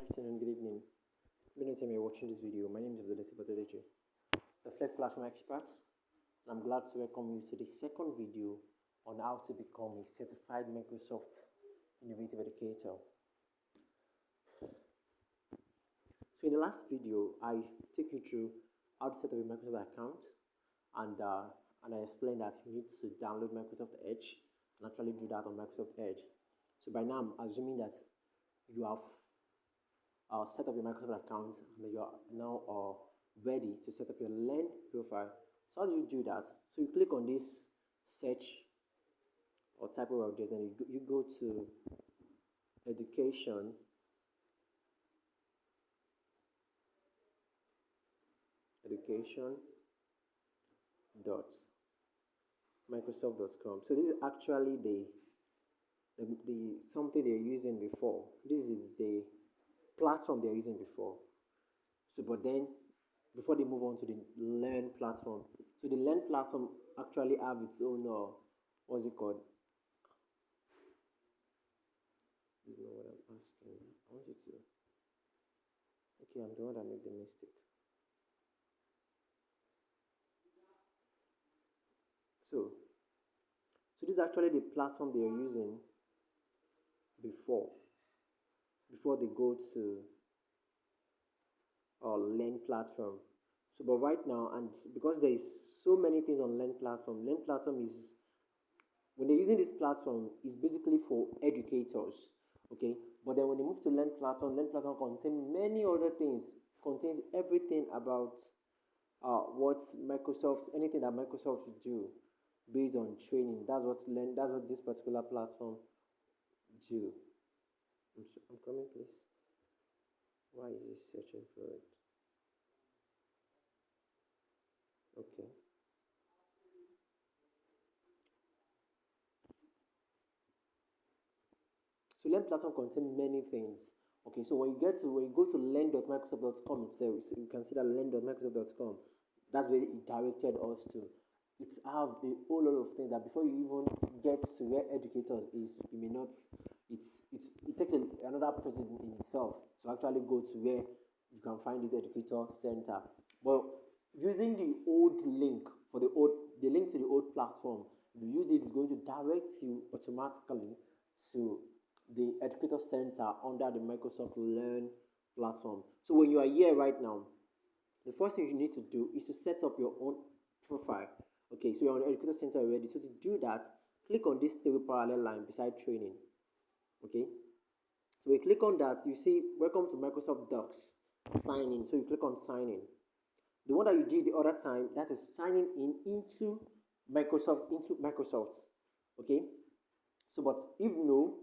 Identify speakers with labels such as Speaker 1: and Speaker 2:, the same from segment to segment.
Speaker 1: Afternoon, good evening. Good anytime you're watching this video. My name is Certified Educator, the Flex Classroom Expert, and I'm glad to welcome you to the second video on how to become a Certified Microsoft Innovative Educator. So in the last video, I take you through how to set up a Microsoft account, and I explained that you need to download Microsoft Edge and actually do that on Microsoft Edge. So by now, I'm assuming that you have set up your Microsoft account and you are now ready to set up your Learn profile. So how do you do that? So you click on this search or type of object, and you go to education dot microsoft.com. So this is actually the something they're using before. This is the platform they're using before. So but then before they move on to the Learn platform, so the Learn platform actually have its own what's it called? This is not what I'm asking. I want you to. Okay, I'm the one that made the mistake. So this is actually the platform they are using before they go to Learn platform. So but right now, and because there is so many things on Learn platform is, when they're using this platform, is basically for educators, okay? But then when they move to Learn platform contains many other things, contains everything about what Microsoft, anything that Microsoft should do based on training. That's what this particular platform do. I'm coming, please. Why is it searching for it? Okay. So Learn platform contains many things. Okay, so when you go to learn.microsoft.com itself, so you can see that learn.microsoft.com. That's where it directed us to. It's have a whole lot of things that before you even get to where educators is, you may not. It takes another person in itself to actually go to where you can find this educator center. But using the old link the link to the old platform, if you use it, it's going to direct you automatically to the educator center under the Microsoft Learn platform. So when you are here right now, the first thing you need to do is to set up your own profile. Okay, so you're on the educator center already. So to do that, click on this three parallel line beside training. Okay, so we click on that, you see welcome to Microsoft Docs, sign in. So you click on sign in. The one that you did the other time, that is signing in into Microsoft. Okay, so but if no,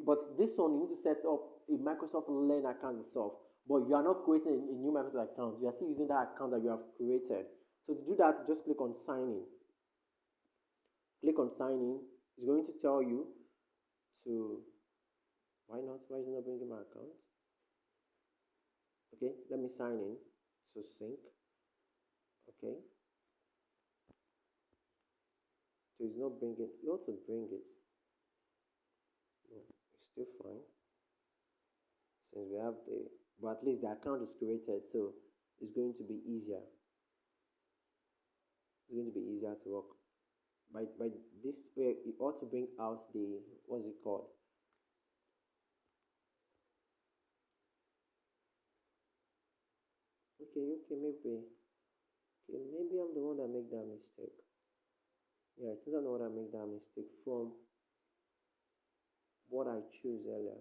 Speaker 1: but this one you need to set up a Microsoft Learn account yourself, but you are not creating a new Microsoft account. You are still using that account that you have created. So to do that, just click on sign in. Click on sign in. It's going to tell you to, why not? Why is it not bringing my account? Okay, let me sign in. So sync. Okay. So it's not bringing. You want to bring it. No, it's still fine. Since we have but at least the account is created, so it's going to be easier. It's going to be easier to work. By this way, you ought to bring out what's it called? Okay, maybe I'm the one that make that mistake. Yeah, it turns out I'm the one that make that mistake from what I choose earlier.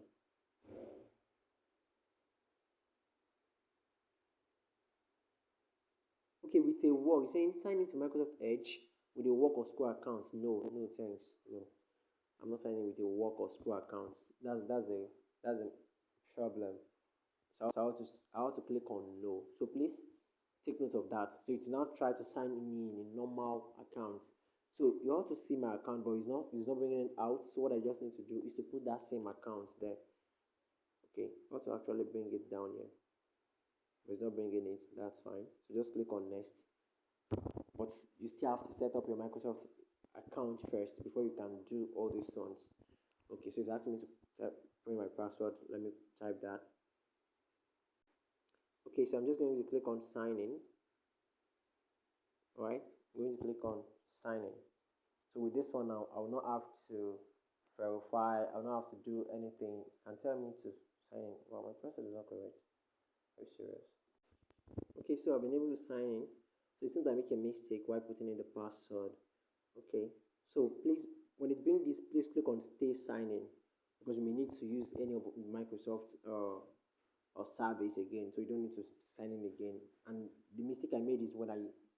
Speaker 1: Okay, with a work, you're saying sign into Microsoft Edge with a work or school account. No, thanks. No, I'm not signing with a work or school account. That's a problem. So I have to click on no. So please take note of that. So it will now try to sign me in a normal account. So you have to see my account, but it's not bringing it out. So what I just need to do is to put that same account there. Okay, I have to actually bring it down here. But it's not bringing it. That's fine. So just click on next. But you still have to set up your Microsoft account first before you can do all these ones. Okay, so it's asking me to put in my password. Let me type that. Okay, so I'm just going to click on sign in. All right, I'm going to click on sign in. So with this one now, I will not have to verify. I will not have to do anything. It can tell me to sign in. Well, my password is not correct. Are you serious? Okay, so I've been able to sign in. So it seems I make a mistake while putting in the password. Okay, so please, when it brings this, please click on stay sign in, because you may need to use any of Microsoft or service again, so you don't need to sign in again. And the mistake I made is when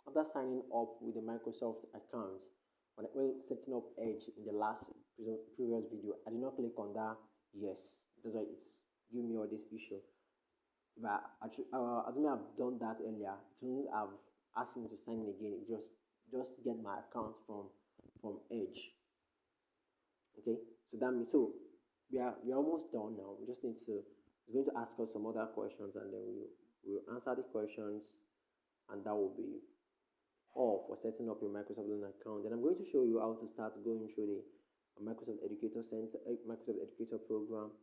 Speaker 1: after signing up with the Microsoft account, when setting up Edge in the last previous video, I did not click on that yes. That's why it's giving me all this issue. But assuming I've done that earlier, it wouldn't have asked me to sign in again. It just get my account from Edge. Okay, so that means, so we're almost done now. We just need to, it's going to ask us some other questions, and then we'll answer the questions, and that will be all for setting up your Microsoft Learn account. Then I'm going to show you how to start going through the Microsoft Educator Center, Microsoft Educator program,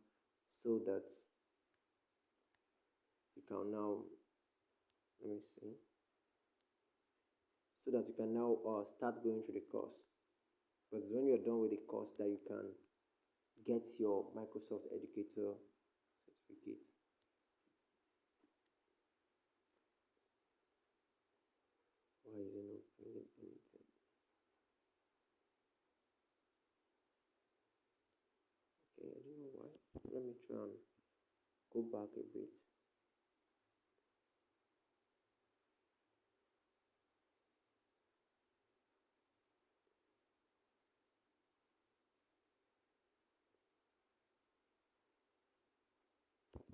Speaker 1: so that you can now, let me see, so that you can now start going through the course. Because when you're done with the course, that you can get your Microsoft Educator certificate. Why is it not bringing anything? Okay, I don't know why. Let me try and go back a bit.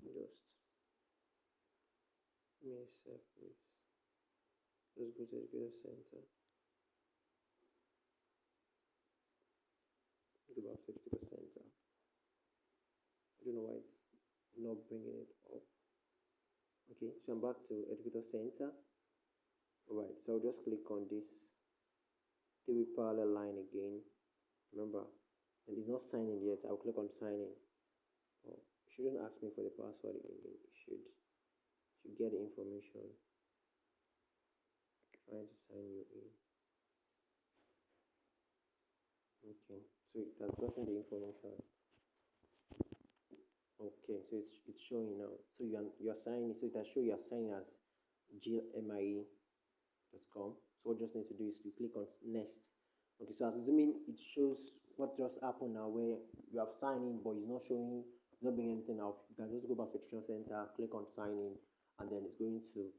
Speaker 1: Just give me a sec, please. Just go to Educator Center. Go back to Educator Center. I don't know why it's not bringing it up. Okay, so I'm back to Educator Center. Alright, so I'll just click on this three parallel line again. Remember, and it's not signing yet. I'll click on signing. Oh, it shouldn't ask me for the password again. It should get the information. Trying to sign you in. Okay, so it has gotten the information. Okay, so it's showing now. So you're signing, so it has shown you're signing as gmie.com. So what you just need to do is to click on next. Okay, so as assuming it shows what just happened now, where you have signed in but it's not showing, it's not bringing anything out. You can just go back to Education Center, click on sign in, and then it's going to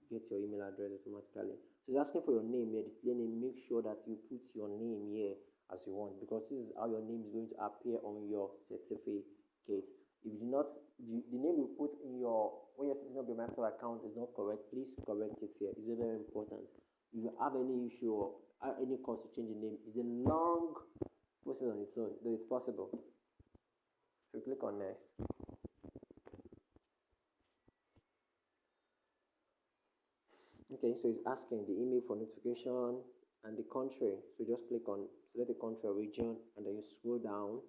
Speaker 1: get your email address automatically. So it's asking for your name here, display name. Make sure that you put your name here as you want, because this is how your name is going to appear on your certificate. If you do not, the name you put in your, when you're setting up your Microsoft account is not correct, please correct it here. It's very, very important. If you have any issue or any cause to change the name, it's a long process on its own, though it's possible. So click on next. Okay, so it's asking the email for notification and the country. So just click on select the country or region, and then you scroll down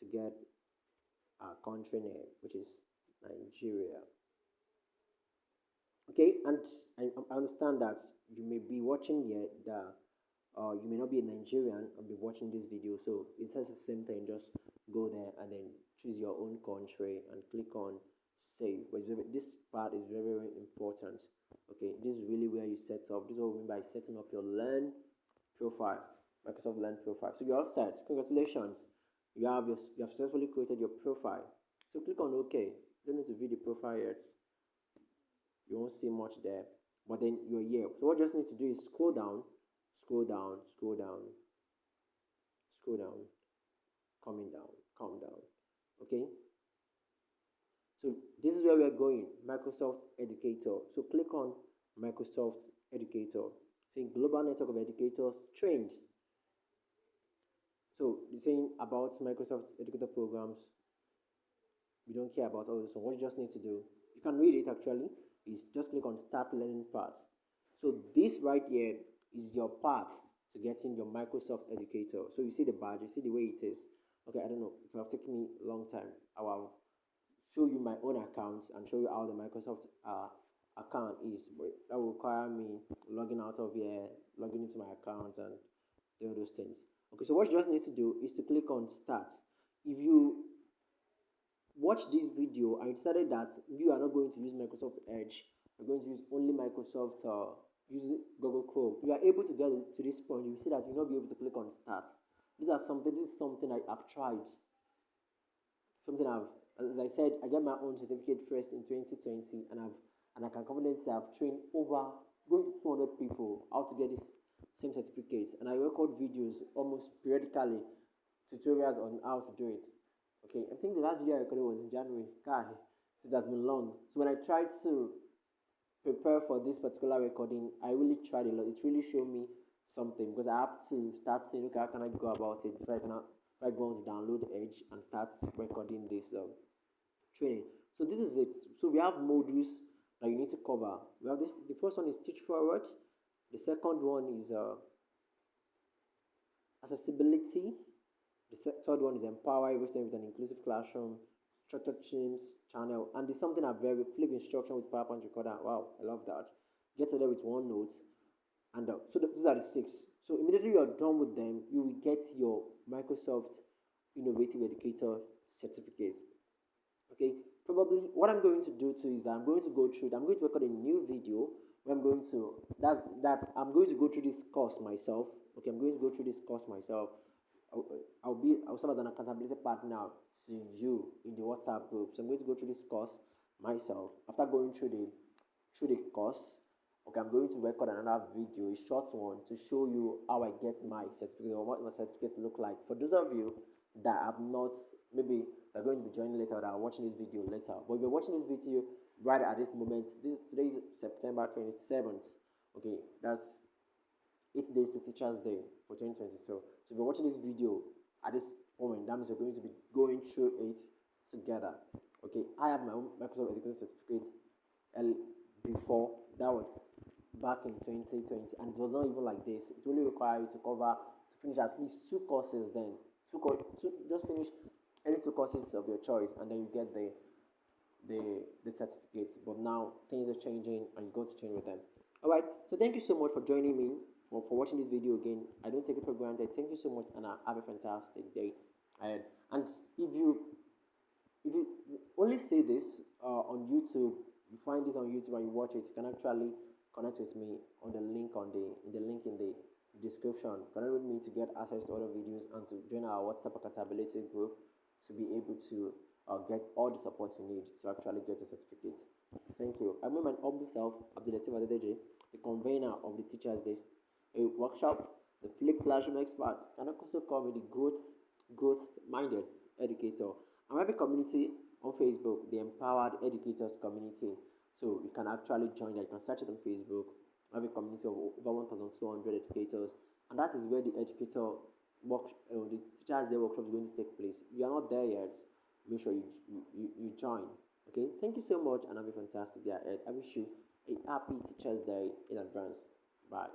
Speaker 1: to get our country name, which is Nigeria. Okay, and I understand that you may be watching here that you may not be a Nigerian and be watching this video, so it says the same thing. Just go there and then choose your own country and click on save. But this part is very, very important. Okay, this is really where you set up. This is what we mean by setting up your Learn profile, Microsoft Learn profile. So you're all set. Congratulations, you have successfully created your profile. So click on OK. Don't need to view the profile yet. You won't see much there, but then you're here. So what you just need to do is scroll down, scroll down, scroll down, scroll down, coming down, come down. Okay, so this is where we're going, Microsoft Educator. So click on Microsoft Educator, saying Global Network of Educators Trained. So it's saying about Microsoft Educator programs. We don't care about all this. So what you just need to do, you can read it actually, is just click on Start Learning Path. So this right here is your path to getting your Microsoft Educator. So you see the badge, you see the way it is. Okay, I don't know, it will have taken me a long time. I will show you my own account and show you how the Microsoft account is, but that will require me logging out of here, logging into my account, and doing those things. Okay, so what you just need to do is to click on start. If you watch this video and you decided that you are not going to use Microsoft Edge, you're going to use only Microsoft using Google Chrome, you are able to get to this point. You see that you'll not be able to click on start. This is something I've tried. Something as I said, I got my own certificate first in 2020, and I can confidently say I've trained over going to 200 people how to get this same certificate, and I record videos almost periodically, tutorials on how to do it. Okay, I think the last video I recorded was in January. God, so it has been long. So when I tried to prepare for this particular recording, I really tried a lot. It really showed me something, because I have to start saying, okay, how can I go about it before I go on to download Edge and start recording this training. So this is it. So we have modules that you need to cover. We have this. The first one is teach forward. The second one is accessibility. The third one is empower every student with an inclusive classroom, structured teams, channel, and there's something I've very flip instruction with PowerPoint recorder. Wow, I love that. Get to there with OneNote, and those are the 6. So immediately you are done with them, you will get your Microsoft Innovative Educator certificate. Okay, probably what I'm going to do too is that I'm going to go through. I'm going to record a new video where I'm going to go through this course myself. Okay, I'm going to go through this course myself. I'll serve as an accountability partner to you in the WhatsApp group. So I'm going to go through this course myself. After going through the course, okay, I'm going to record another video, a short one, to show you how I get my certificate or what my certificate look like. For those of you that have not, maybe they're going to be joining later or that are watching this video later, but if you're watching this video right at this moment, today is September 27th. Okay, that's 8 days to Teachers Day for 2022. So if you're watching this video at this moment, that means we're going to be going through it together. Okay, I have my own Microsoft Education certificate before. That was back in 2020, and it was not even like this. It only requires you to finish at least 2 courses. Then just finish any 2 courses of your choice, and then you get the certificate. But now things are changing, and you got to change with them. All right. So thank you so much for joining me. For watching this video again. I don't take it for granted. Thank you so much, and have a fantastic day ahead. And if you only see this on YouTube, you find this on YouTube and you watch it, you can actually connect with me on the link in the description. Connect with me to get access to other videos and to join our WhatsApp accountability group to be able to get all the support you need to actually get a certificate. Thank you. I'm my humble self, Abdulatif Adedeji, the convener of the Teachers Day a workshop, the Flip Classroom Expert, and also call me the growth-minded educator. I have a community on Facebook, the Empowered Educators Community. So you can actually join that. You can search it on Facebook. I have a community of over 1,200 educators, and that is where the the Teachers Day workshop is going to take place. If you are not there yet, make sure you join. Okay, thank you so much, and have a fantastic day ahead. I wish you a happy Teachers Day in advance. Bye.